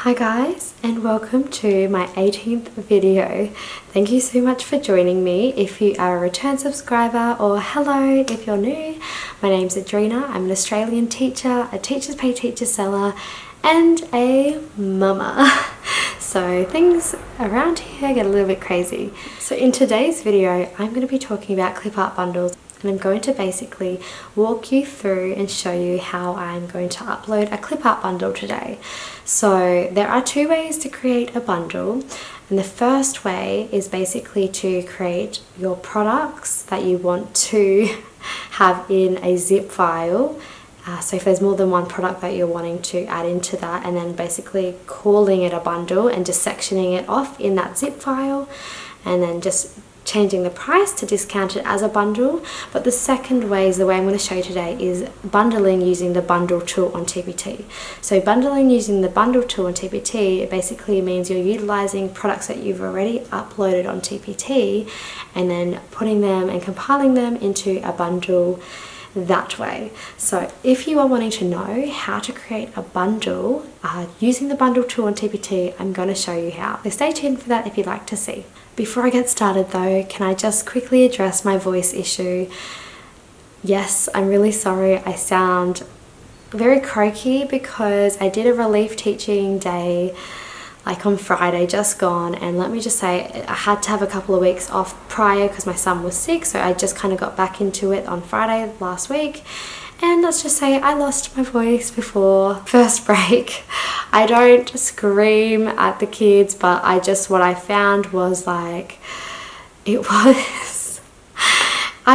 Hi guys, and welcome to my 18th video. Thank you so much for joining me. If you are a return subscriber, or hello if you're new, my name's Adrina. I'm an Australian teacher, a teacher's pay teacher seller, and a mama. So things around here get a little bit crazy. So in today's video, I'm going to be talking about Clipart bundles. And I'm going to basically walk you through and show you how I'm going to upload a Clipart bundle today. So there are two ways to create a bundle, and the first way is basically to create your products that you want to have in a zip file. So if there's more than one product that you're wanting to add into that, and then basically calling it a bundle and just sectioning it off in that zip file, and then just changing the price to discount it as a bundle. But the second way is the way I'm going to show you today, is bundling using the bundle tool on TPT. So bundling using the bundle tool on TPT, it basically means you're utilizing products that you've already uploaded on TPT and then putting them and compiling them into a bundle that way. So if you are wanting to know how to create a bundle using the bundle tool on TPT, I'm going to show you how. So stay tuned for that if you'd like to see. Before I get started though, can I just quickly address my voice issue? Yes, I'm really sorry I sound very croaky because I did a relief teaching day like on Friday just gone, and let me just say I had to have a couple of weeks off prior because my son was sick, so I just kind of got back into it on Friday last week. And let's just say I lost my voice before first break. I don't scream at the kids, but what I found was like, I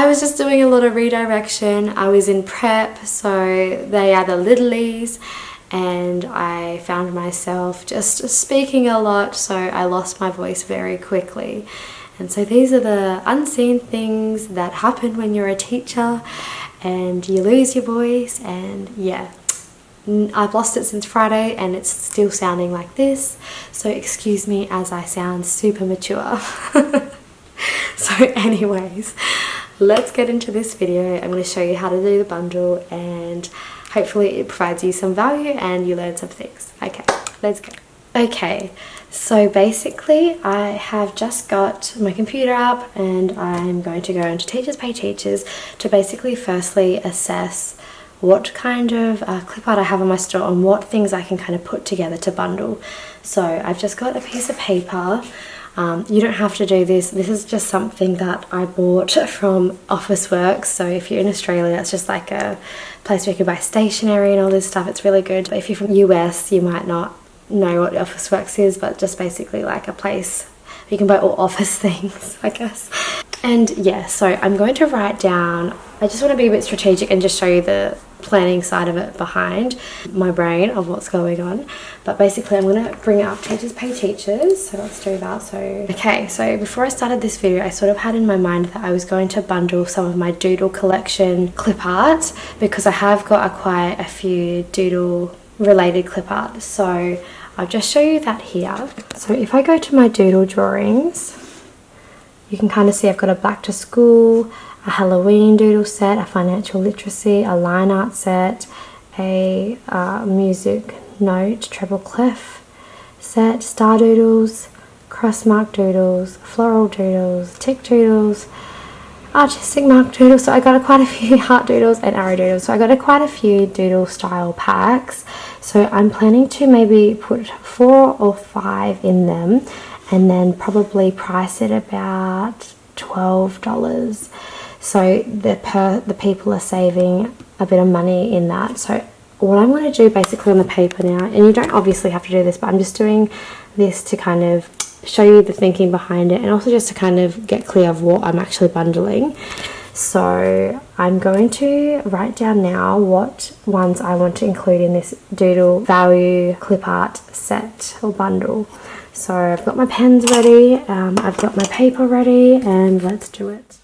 was just doing a lot of redirection. I was in prep, so they are the littlies, and I found myself just speaking a lot, so I lost my voice very quickly. And so these are the unseen things that happen when you're a teacher and you lose your voice. And yeah, I've lost it since Friday and it's still sounding like this, so excuse me as I sound super mature. So anyways, let's get into this video. I'm going to show you how to do the bundle, and hopefully it provides you some value and you learn some things. Okay, let's go. Okay, so basically I have just got my computer up and I'm going to go into Teachers Pay Teachers to basically firstly assess what kind of clip art I have on my store and what things I can kind of put together to bundle. So I've just got a piece of paper. You don't have to do this. This is just something that I bought from Officeworks. So if you're in Australia, it's just like a place where you can buy stationery and all this stuff. It's really good. But if you're from the US, you might not know what Officeworks is, but just basically like a place where you can buy all office things, I guess. And yeah, so I'm going to write down, I just want to be a bit strategic and just show you the planning side of it behind my brain of what's going on. But basically I'm going to bring up Teachers Pay Teachers, so let's do that. So okay, so before I started this video, I sort of had in my mind that I was going to bundle some of my doodle collection clip art, because I have got quite a few doodle related clip art. So I'll just show you that here. So if I go to my doodle drawings, you can kind of see I've got a back to school, a Halloween doodle set, a financial literacy, a line art set, a music note treble clef set, star doodles, cross mark doodles, floral doodles, tick doodles, artistic mark doodles. So I got quite a few heart doodles and arrow doodles. So I got quite a few doodle style packs. So I'm planning to maybe put 4 or 5 in them, and then probably price it about $12. So the people are saving a bit of money in that. So what I'm going to do basically on the paper now, and you don't obviously have to do this, but I'm just doing this to kind of show you the thinking behind it, and also just to kind of get clear of what I'm actually bundling. So I'm going to write down now what ones I want to include in this doodle value clip art set or bundle. So I've got my pens ready, I've got my paper ready, and let's do it.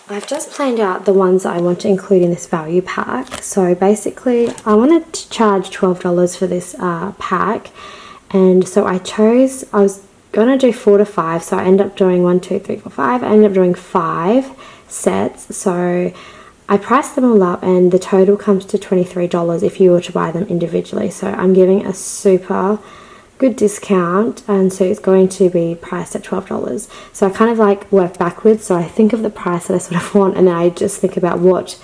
I've just planned out the ones that I want to include in this value pack. So basically I wanted to charge $12 for this pack, and so I was gonna do 4 to 5, so I ended up doing 1, 2, 3, 4, 5. I ended up doing 5 sets, so I priced them all up and the total comes to $23 if you were to buy them individually. So I'm giving a super good discount, and so it's going to be priced at $12. So I kind of like work backwards. So I think of the price that I sort of want, and then I just think about what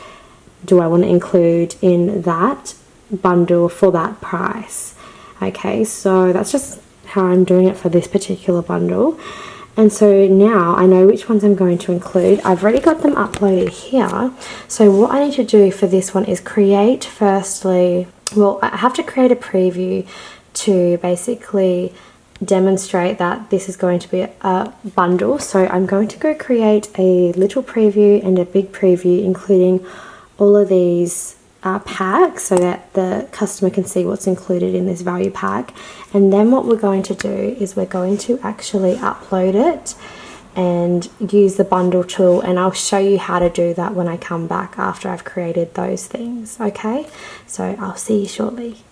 do I want to include in that bundle for that price. Okay, so that's just how I'm doing it for this particular bundle. And so now I know which ones I'm going to include. I've already got them uploaded here. So what I need to do for this one is create firstly, well, I have to create a preview to basically demonstrate that this is going to be a bundle. So I'm going to go create a little preview and a big preview, including all of these packs, so that the customer can see what's included in this value pack. And then what we're going to do is we're going to actually upload it and use the bundle tool, and I'll show you how to do that when I come back after I've created those things. Okay, so I'll see you shortly.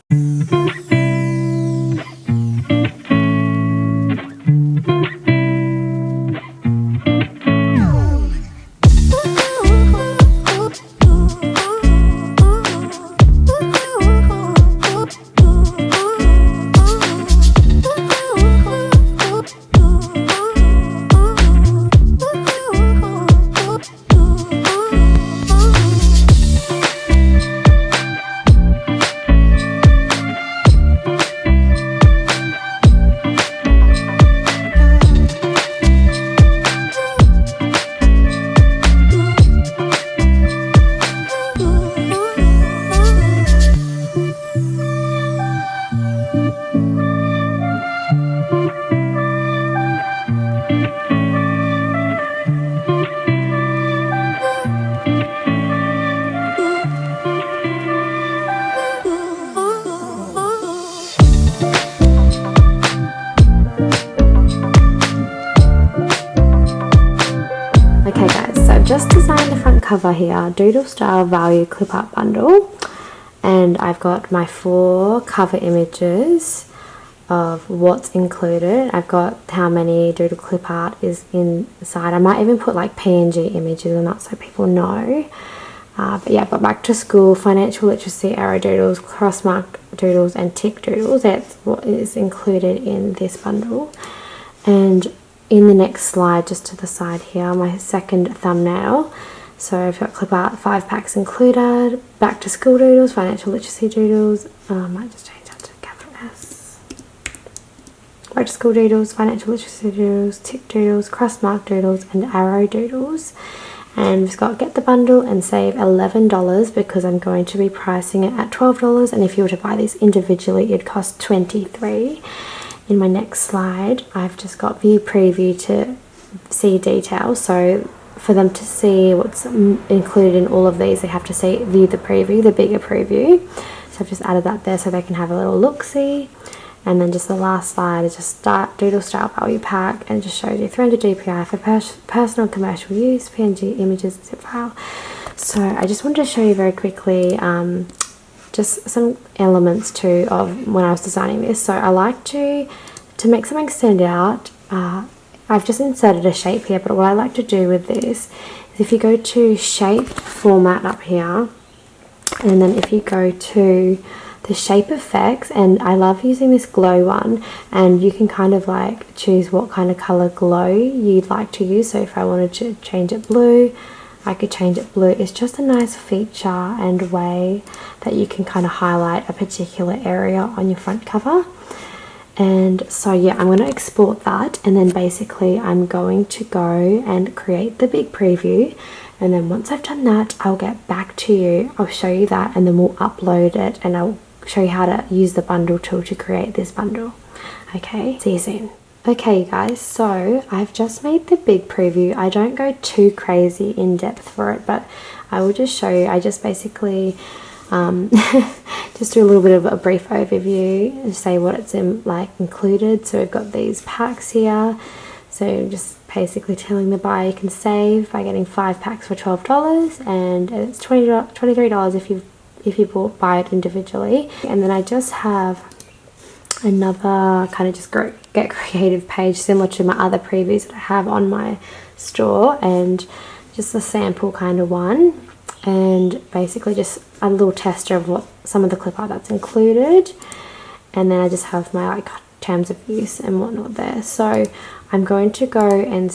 Okay guys, so I've just designed the front cover here, Doodle Style Value Clipart Bundle, and I've got my 4 cover images of what's included. I've got how many Doodle Clip Art is inside. I might even put like PNG images and that so people know. But yeah, but back to school, financial literacy, arrow doodles, crossmark doodles and tick doodles. That's what is included in this bundle. And in the next slide, just to the side here, my second thumbnail. So I've got clip art, 5 packs included, back to school doodles, financial literacy doodles. I might just change that to capital S. Back to school doodles, financial literacy doodles, tick doodles, crossmark doodles, and arrow doodles. And we've got get the bundle and save $11 because I'm going to be pricing it at $12, and if you were to buy these individually it'd cost $23. In my next slide I've just got view preview to see details, so for them to see what's included in all of these they have to see view the preview, the bigger preview. So I've just added that there so they can have a little look-see. And then just the last slide is just start Doodle Style Value Pack, and it just shows you 300 DPI for personal and commercial use, PNG images, zip file. So I just wanted to show you very quickly just some elements too of when I was designing this. So I like to make something stand out. I've just inserted a shape here, but what I like to do with this is if you go to shape format up here, and then if you go to the shape effects, and I love using this glow one, and you can kind of like choose what kind of color glow you'd like to use. So if I wanted to change it blue, I could change it blue. It's just a nice feature and way that you can kind of highlight a particular area on your front cover. And so yeah, I'm going to export that, and then basically I'm going to go and create the big preview, and then once I've done that I'll get back to you. I'll show you that, and then we'll upload it, and I'll show you how to use the bundle tool to create this bundle. Okay, see you soon. Okay guys, so I've just made the big preview. I don't go too crazy in depth for it, but I will just show you. I just basically just do a little bit of a brief overview and say what it's included. So we've got these packs here, so just basically telling the buyer you can save by getting 5 packs for $12, and it's $23 if you buy it individually. And then I just have another kind of just get creative page similar to my other previews that I have on my store, and just a sample kind of one, and basically just a little tester of what some of the clip art that's included. And then I just have my like terms of use and whatnot there. So I'm going to go and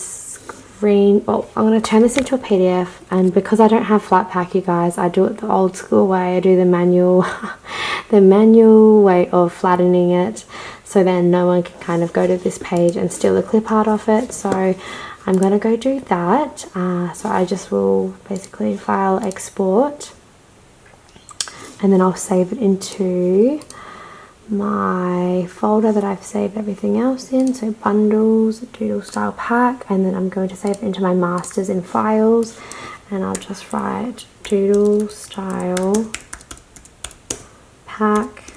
I'm going to turn this into a PDF, and because I don't have flat pack, you guys, I do it the old school way. I do the manual the manual way of flattening it, so then no one can kind of go to this page and steal the clip art off it. So I'm going to go do that. So I just will basically file export, and then I'll save it into my folder that I've saved everything else in, so bundles, doodle style pack, and then I'm going to save it into my masters in files, and I'll just write doodle style pack.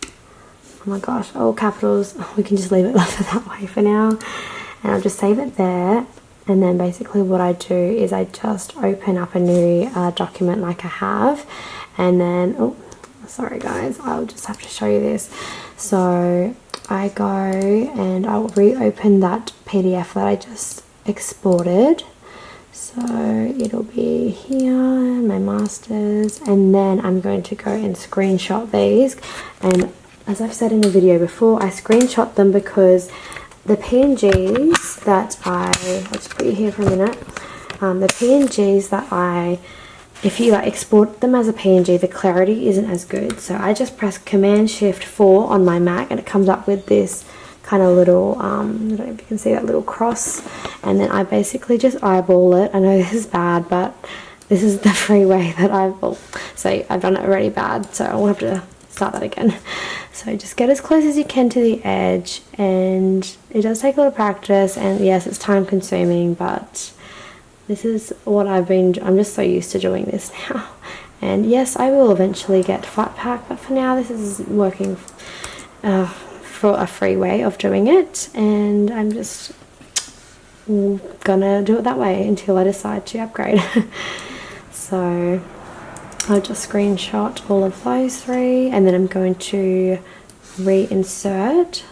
Oh my gosh, all capitals. We can just leave it that way for now, and I'll just save it there. And then basically what I do is I just open up a new document like I have, and then sorry guys, I'll just have to show you this. So I go and I'll reopen that PDF that I just exported. So it'll be here, my masters, and then I'm going to go and screenshot these. And as I've said in the video before, I screenshot them because the PNGs that I'll just put you here for a minute. The PNGs that if you export them as a PNG, the clarity isn't as good. So I just press Command Shift 4 on my Mac, and it comes up with this kind of little, I don't know if you can see that little cross, and then I basically just eyeball it. I know this is bad, but this is the free way that I've done it already bad, so I won't have to start that again. So just get as close as you can to the edge, and it does take a little practice, and yes, it's time consuming, but this is what I'm just so used to doing this now. And yes, I will eventually get flat pack, but for now this is working for a free way of doing it, and I'm just gonna do it that way until I decide to upgrade. So I'll just screenshot all of those 3, and then I'm going to reinsert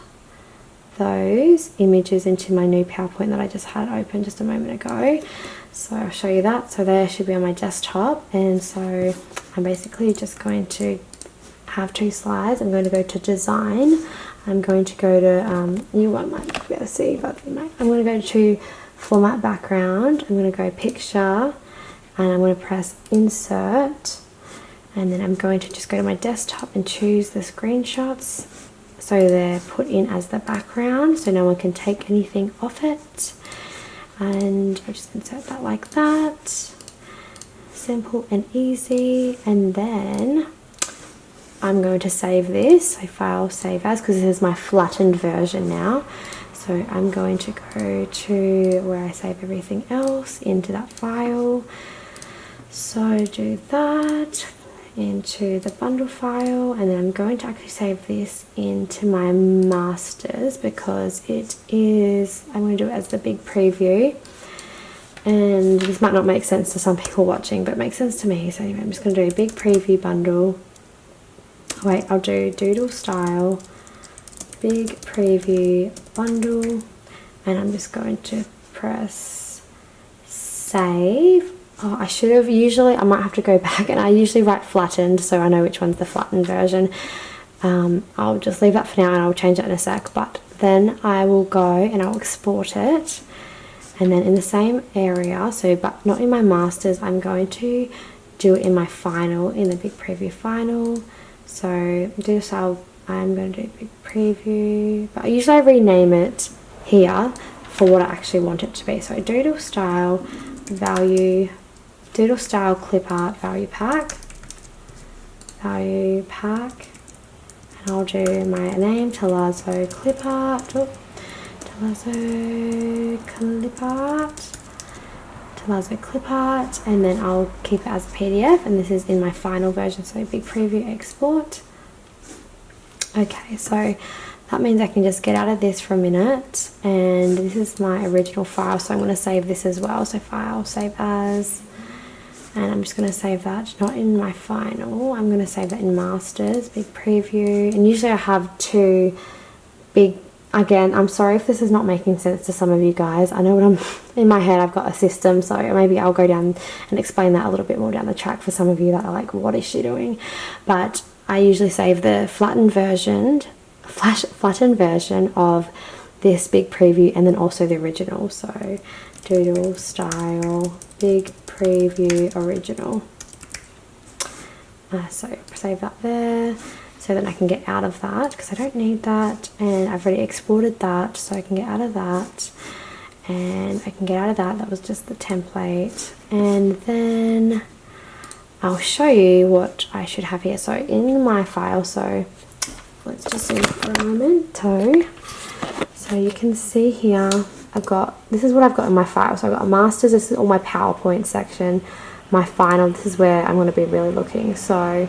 those images into my new PowerPoint that I just had open just a moment ago. So I'll show you that. So there should be on my desktop, and so I'm basically just going to have 2 slides. I'm going to go to design. I'm going to go to you might be able to see, but I'm going to go to format background. I'm going to go picture, and I'm going to press insert, and then I'm going to just go to my desktop and choose the screenshots so they're put in as the background so no one can take anything off it. And I'll just insert that like that, simple and easy. And then I'm going to save this, so file save as, because this is my flattened version now. So I'm going to go to where I save everything else into that file. So do that into the bundle file, and then I'm going to actually save this into my masters because I'm going to do it as the big preview, and this might not make sense to some people watching, but it makes sense to me. So anyway, I'm just going to do a big preview bundle. Wait, I'll do doodle style big preview bundle, and I'm just going to press save. Oh, I should have I might have to go back, and I usually write flattened so I know which one's the flattened version. I'll just leave that for now, and I'll change it in a sec, but then I will go and I'll export it, and then in the same area, but not in my masters, I'm going to do it in my final, in the big preview final. So I'm going to do big preview, but usually I rename it here for what I actually want it to be. So doodle style clip art value pack, and I'll do my name, Tealazzo Clipart, Tealazzo Clipart, and then I'll keep it as a PDF, and this is in my final version, so big preview export. Okay, so that means I can just get out of this for a minute. And this is my original file, so I'm going to save this as well. So file, save as, and I'm just going to save that, not in my final, I'm going to save that in masters, big preview. And usually I have two big, again, I'm sorry if this is not making sense to some of you guys. I know what I'm, in my head I've got a system, so maybe I'll go down and explain that a little bit more down the track for some of you that are like, what is she doing? But I usually save the flattened version of this big preview, and then also the original. So doodle style big preview original. So save that there, so that I can get out of that because I don't need that, and I've already exported that, so I can get out of that, and I can get out of that. That was just the template. And then I'll show you what I should have here. So in my file, so let's just zoom for a moment. So you can see here, this is what I've got in my file. So I've got a masters, this is all my PowerPoint section. My final, this is where I'm going to be really looking. So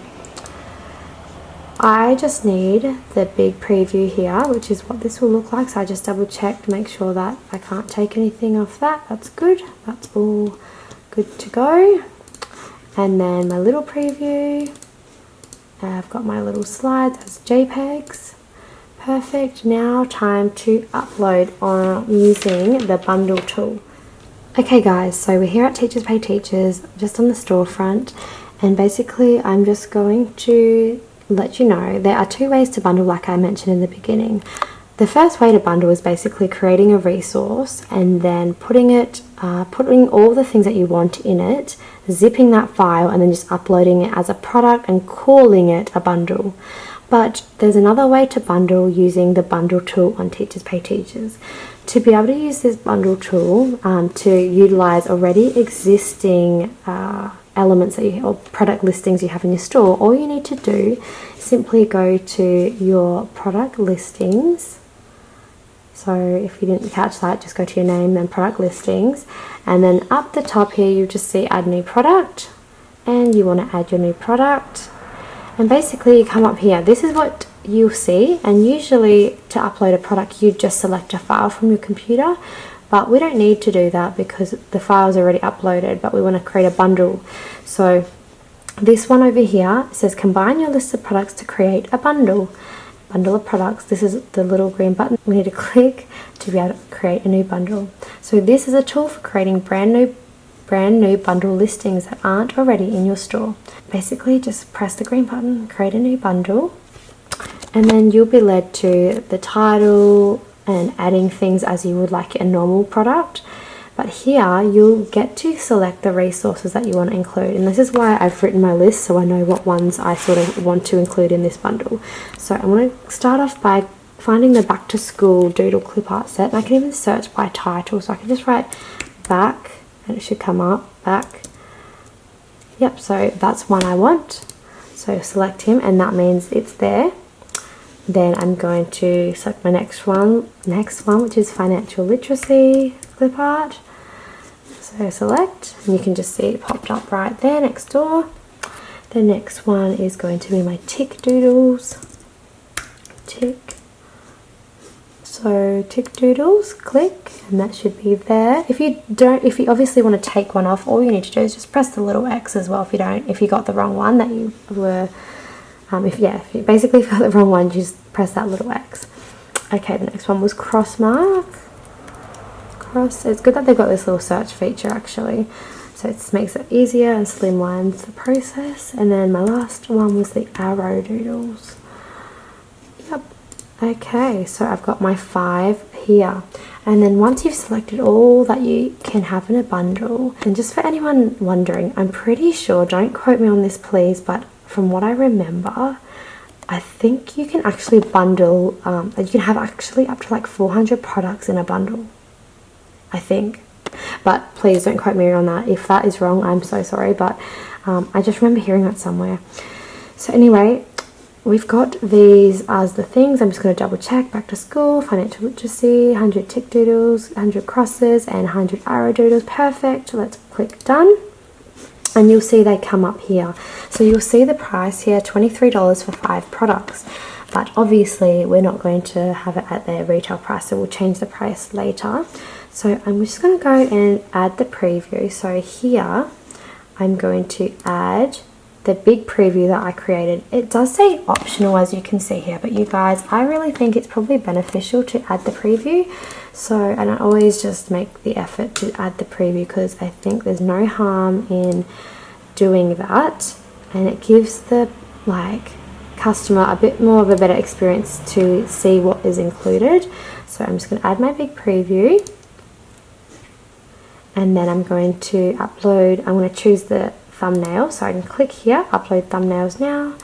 I just need the big preview here, which is what this will look like. So I just double check to make sure that I can't take anything off that. That's good. That's all good to go. And then my little preview. I've got my little slides as JPEGs. Perfect. Now time to upload on using the bundle tool. Okay guys, so we're here at Teachers Pay Teachers, just on the storefront, and basically I'm just going to let you know there are two ways to bundle, like I mentioned in the beginning. The first way to bundle is basically creating a resource and then putting all the things that you want in it, zipping that file, and then just uploading it as a product and calling it a bundle. But there's another way to bundle using the bundle tool on Teachers Pay Teachers. To be able to use this bundle tool to utilize already existing elements or product listings you have in your store, all you need to do is simply go to your product listings. So if you didn't catch that, just go to your name, then product listings, and then up the top here you just see add new product, and you want to add your new product. And basically you come up here, this is what you'll see, and usually to upload a product you just select a file from your computer, but we don't need to do that because the file is already uploaded, but we want to create a bundle. So this one over here says combine your list of products to create a bundle of products. This is the little green button we need to click to be able to create a new bundle. So this is a tool for creating brand new bundle listings that aren't already in your store. Basically just press the green button, create a new bundle, and then you'll be led to the title and adding things as you would like a normal product. But here you'll get to select the resources that you want to include, and this is why I've written my list so I know what ones I sort of want to include in this bundle. So I'm going to start off by finding the back to school doodle clip art set, and I can even search by title, so I can just write back and it should come up, back. Yep, so that's one I want. So select him, and that means it's there. Then I'm going to select my next one, which is financial literacy clip art. So select, and you can just see it popped up right there next door. The next one is going to be my tick doodles. Tick. So tick doodles, click, and that should be there. If you obviously want to take one off, all you need to do is just press the little X as well if you got the wrong one that you were, if you basically got the wrong one, just press that little X. Okay, the next one was cross mark. It's good that they've got this little search feature actually, so it makes it easier and streamlines the process. And then my last one was the arrow doodles. Yep. Okay, so I've got my 5 here, and then once you've selected all that you can have in a bundle, and just for anyone wondering, I'm pretty sure, don't quote me on this please, but from what I remember, I think you can actually bundle, you can have actually up to like 400 products in a bundle, I think. But please don't quote me on that. If that is wrong, I'm so sorry, but I just remember hearing that somewhere. So anyway, we've got these as the things. I'm just going to double check. Back to school, financial literacy, 100 tick doodles, 100 crosses, and 100 arrow doodles. Perfect. Let's click done. And you'll see they come up here. So you'll see the price here, $23 for 5 products. but obviously we're not going to have it at their retail price, so we'll change the price later. So I'm just going to go and add the preview. So here I'm going to add the big preview that I created. It does say optional, as you can see here, but you guys, I really think it's probably beneficial to add the preview. So, and I always just make the effort to add the preview because I think there's no harm in doing that, and it gives the customer a bit more of a better experience to see what is included. So I'm just going to add my big preview, and then I'm going to upload. I'm going to choose the thumbnail, so I can click here, upload thumbnails now,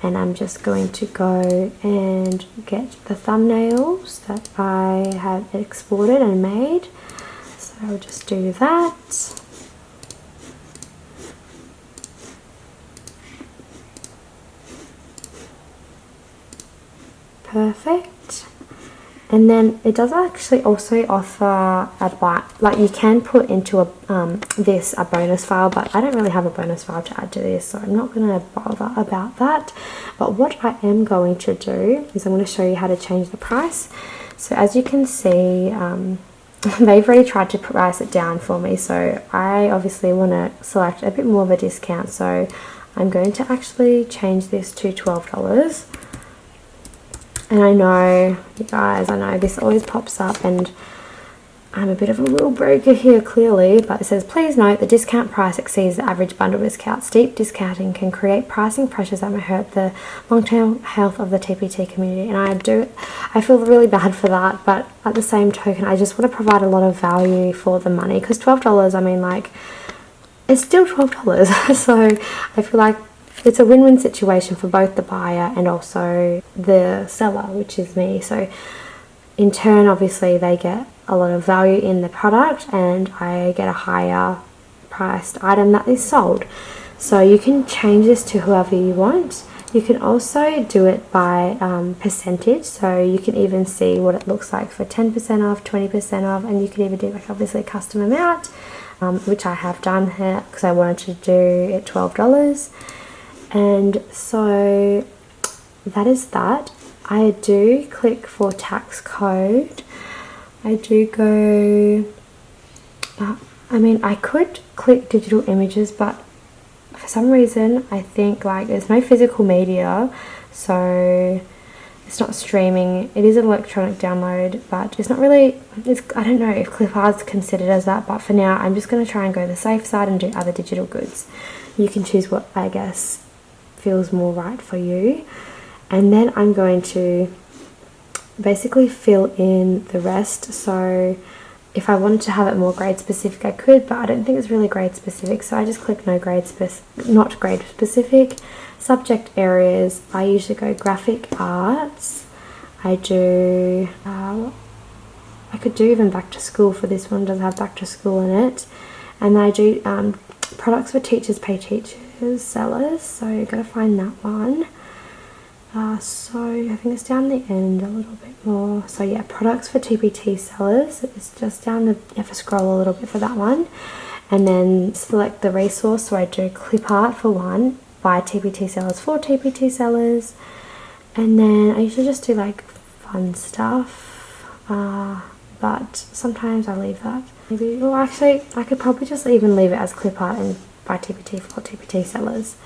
and I'm just going to go and get the thumbnails that I have exported and made. So I'll just do that. Perfect. And then it does actually also offer you can put into a bonus file, but I don't really have a bonus file to add to this, so I'm not going to bother about that. But what I am going to do is I'm going to show you how to change the price. So as you can see, they've already tried to price it down for me, so I obviously want to select a bit more of a discount, so I'm going to actually change this to $12. And I know, you guys, I know this always pops up and I'm a bit of a rule breaker here clearly, but it says, please note the discount price exceeds the average bundle discount. Steep discounting can create pricing pressures that may hurt the long-term health of the TPT community. And I feel really bad for that, but at the same token, I just want to provide a lot of value for the money, because $12, I mean, it's still $12. So I feel like it's a win-win situation for both the buyer and also the seller, which is me. So in turn, obviously, they get a lot of value in the product and I get a higher priced item that is sold. So you can change this to whoever you want. You can also do it by percentage, so you can even see what it looks like for 10% off, 20% off, and you can even do obviously a custom amount, which I have done here because I wanted to do it $12. And so that is that. I do click for tax code. I do go, I could click digital images, but for some reason I think there's no physical media, so it's not streaming. It is an electronic download, but it's not really, I don't know if Clipart's considered as that, but for now I'm just going to try and go the safe side and do other digital goods. You can choose what I guess feels more right for you. And then I'm going to basically fill in the rest. So if I wanted to have it more grade specific, I could, but I don't think it's really grade specific, so I just click not grade specific. Subject areas, I usually go graphic arts. I do I could do even back to school for this one, does have back to school in it. And I do products for teachers, pay teachers, sellers, so you've got to find that one. So I think it's down the end a little bit more. So yeah, products for TPT sellers, it's just down the, you have to scroll a little bit for that one. And then select the resource, so I do Clipart for one, by TPT sellers for TPT sellers. And then I usually just do fun stuff, but sometimes I leave that. Maybe, well actually, I could probably just even leave it as Clipart and by TPT for TPT sellers.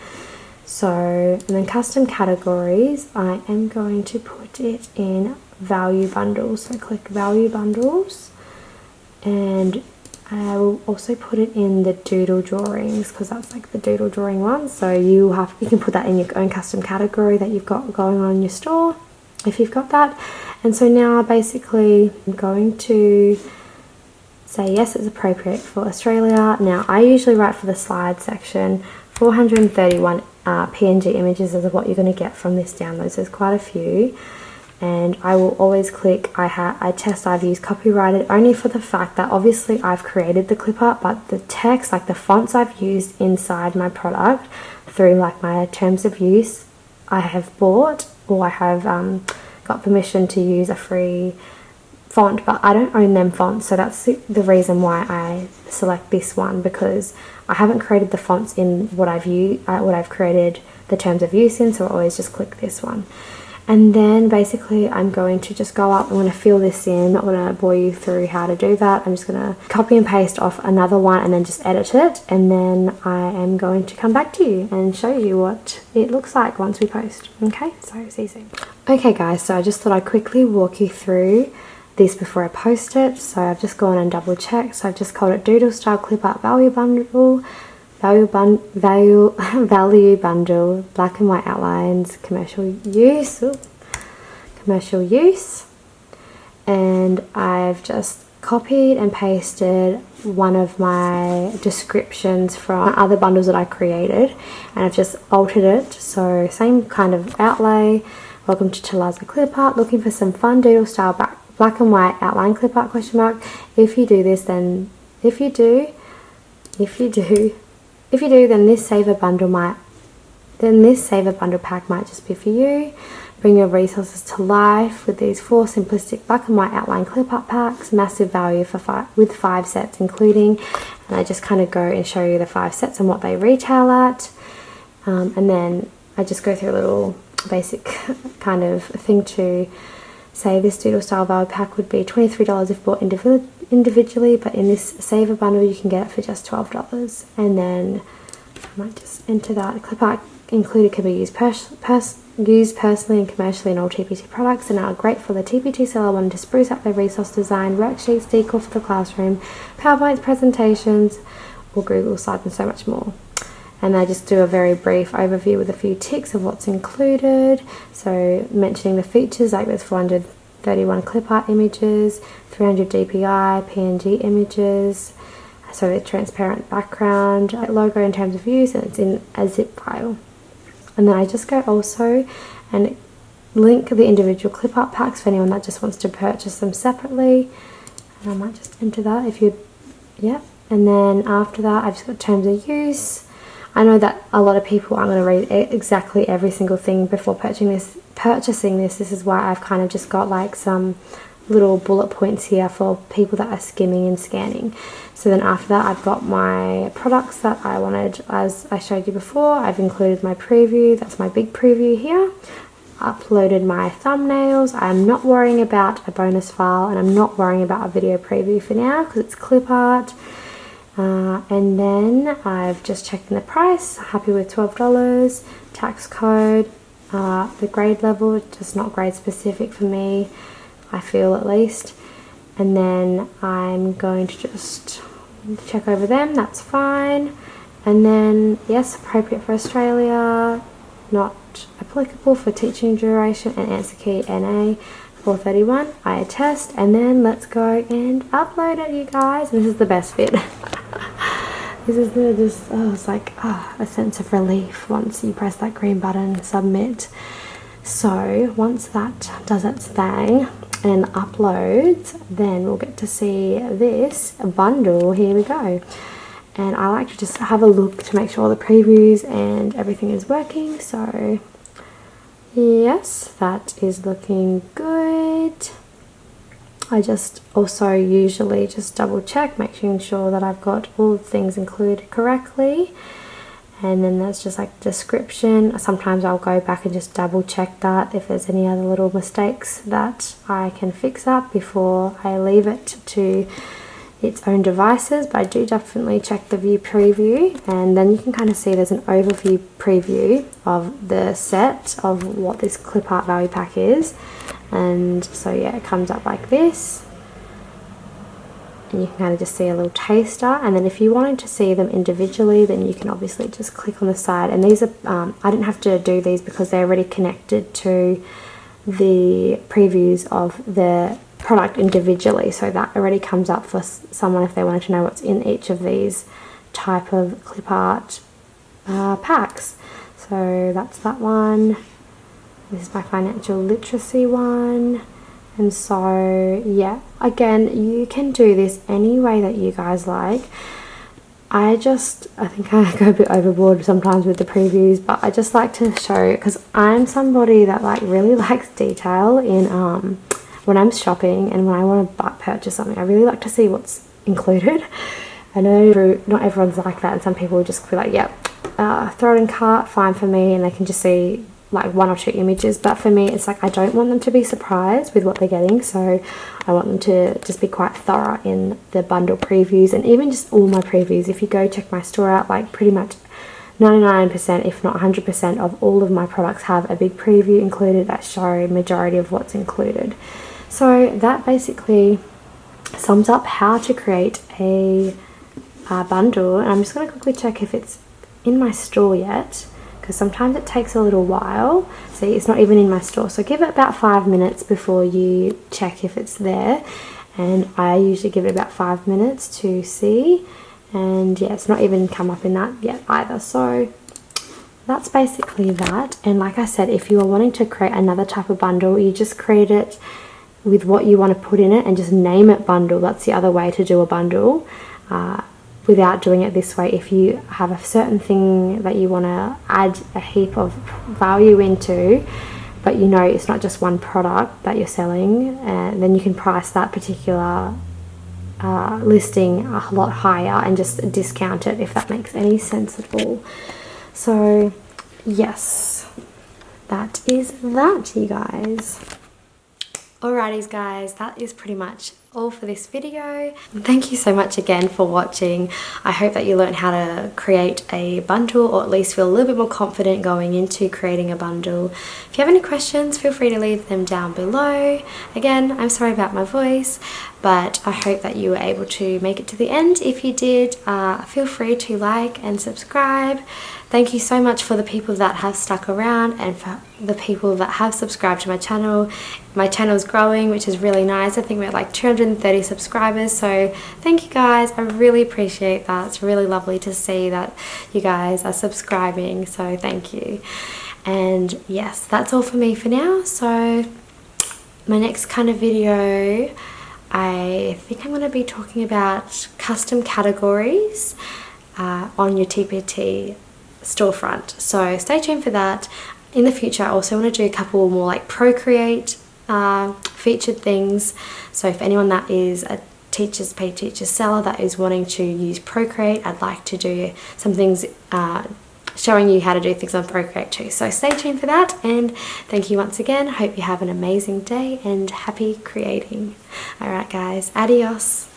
So, and then custom categories, I am going to put it in value bundles. So click value bundles, and I will also put it in the doodle drawings, because that's the doodle drawing one. So you can put that in your own custom category that you've got going on in your store, if you've got that. And so now basically I'm going to say yes, it's appropriate for Australia. Now I usually write for the slide section 431 PNG images is what you're going to get from this download, so there's quite a few. And I will always click I've used copyrighted only for the fact that obviously I've created the Clipart, but the text, the fonts I've used inside my product through my terms of use, I have bought, or I have got permission to use a free font, but I don't own them fonts, so that's the reason why I select this one, because I haven't created the fonts in what I've created the terms of use in, so I always just click this one. And then basically I'm going to just go up, I'm going to fill this in. I'm not going to bore you through how to do that. I'm just going to copy and paste off another one and then just edit it, and then I am going to come back to you and show you what it looks like once we post. Okay, so see you soon. Okay guys, so I just thought I'd quickly walk you through this before I post it. So I've just gone and double checked. So I've just called it Doodle Style Clipart Value Bundle, value bundle, black and white outlines, commercial use, and I've just copied and pasted one of my descriptions from other bundles that I created, and I've just altered it. So same kind of outlay. Welcome to Tealazzo Clipart. Looking for some fun doodle style black and white outline clip art ? If you do this, then then this saver bundle pack might just be for you. Bring your resources to life with these 4 simplistic black and white outline clip art packs. Massive value with 5 sets including. And I just kind of go and show you the 5 sets and what they retail at. And then I just go through a little basic kind of thing to say this doodle style value pack would be $23 if bought individually, but in this saver bundle you can get it for just $12. And then I might just enter that. Clip art included can be used personally and commercially in all TPT products, and are great for the TPT seller wanting to spruce up their resource design, worksheets, decor for the classroom, PowerPoints, presentations, or Google Slides, and so much more. And I just do a very brief overview with a few ticks of what's included. So mentioning the features, like there's 431 clip art images, 300 DPI, PNG images, so a transparent background, logo in terms of use, and it's in a zip file. And then I just go also and link the individual clip art packs for anyone that just wants to purchase them separately. And I might just enter that if you, yeah. And then after that, I've just got terms of use. I know that a lot of people aren't going to read exactly every single thing before purchasing this. This is why I've kind of just got like some little bullet points here for people that are skimming and scanning. So then after that, I've got my products that I wanted, as I showed you before. I've included my preview. That's my big preview here. Uploaded my thumbnails. I'm not worrying about a bonus file, and I'm not worrying about a video preview for now because it's clip art. And then I've just checked in the price, happy with $12, tax code, the grade level, just not grade specific for me, I feel at least. And then I'm going to just check over them, that's fine. And then yes, appropriate for Australia, not applicable for teaching duration, and answer key NA 431. I attest, and then let's go and upload it, you guys. And this is the best bit. This is it's like a sense of relief once you press that green button, submit. So once that does its thing and uploads, then we'll get to see this bundle. Here we go. And I like to just have a look to make sure all the previews and everything is working. So yes, that is looking good. I just also usually just double check, making sure that I've got all the things included correctly. And then that's just like description. Sometimes I'll go back and just double check that if there's any other little mistakes that I can fix up before I leave it to its own devices. But I do definitely check the view preview, and then you can kind of see there's an overview preview of the set of what this clip art value pack is. And so yeah, it comes up like this, and you can kind of just see a little taster. And then if you wanted to see them individually, then you can obviously just click on the side. And these are I didn't have to do these because they're already connected to the previews of the product individually, so that already comes up for someone if they wanted to know what's in each of these type of clip art packs. So that's that one. This is my financial literacy one. And so yeah, again, you can do this any way that you guys like. I think I go a bit overboard sometimes with the previews, but I just like to show, because I'm somebody that like really likes detail in when I'm shopping and when I want to purchase something. I really like to see what's included. I know not everyone's like that, and some people will just be like, yep, throw it in cart, fine for me, and they can just see like 1 or 2 images, but for me it's like I don't want them to be surprised with what they're getting, so I want them to just be quite thorough in the bundle previews, and even just all my previews. If you go check my store out, like pretty much 99% if not 100% of all of my products have a big preview included that show majority of what's included. So that basically sums up how to create a bundle, and I'm just going to quickly check if it's in my store yet, because sometimes it takes a little while. See, it's not even in my store, so give it about 5 minutes before you check if it's there, and I usually give it about 5 minutes to see, and yeah, it's not even come up in that yet either. So that's basically that. And like I said, if you are wanting to create another type of bundle, you just create it with what you want to put in it and just name it bundle. That's the other way to do a bundle, without doing it this way. If you have a certain thing that you want to add a heap of value into, but you know it's not just one product that you're selling, and then you can price that particular listing a lot higher and just discount it, if that makes any sense at all. So yes, that is that, you guys. Alrighties guys, that is pretty much all for this video. Thank you so much again for watching. I hope that you learned how to create a bundle, or at least feel a little bit more confident going into creating a bundle. If you have any questions, feel free to leave them down below. Again, I'm sorry about my voice, but I hope that you were able to make it to the end. If you did, feel free to like and subscribe. Thank you so much for the people that have stuck around, and for the people that have subscribed to my channel. My channel is growing, which is really nice. I think we're at like 230 subscribers, so thank you guys. I really appreciate that. It's really lovely to see that you guys are subscribing, so thank you. And yes, that's all for me for now. So my next kind of video, I think I'm going to be talking about custom categories on your TPT storefront, so stay tuned for that. In the future I also want to do a couple more like Procreate featured things, so if anyone that is a teachers pay teachers seller that is wanting to use Procreate, I'd like to do some things showing you how to do things on Procreate too. So stay tuned for that, and thank you once again. Hope you have an amazing day and happy creating. Alright guys, adios.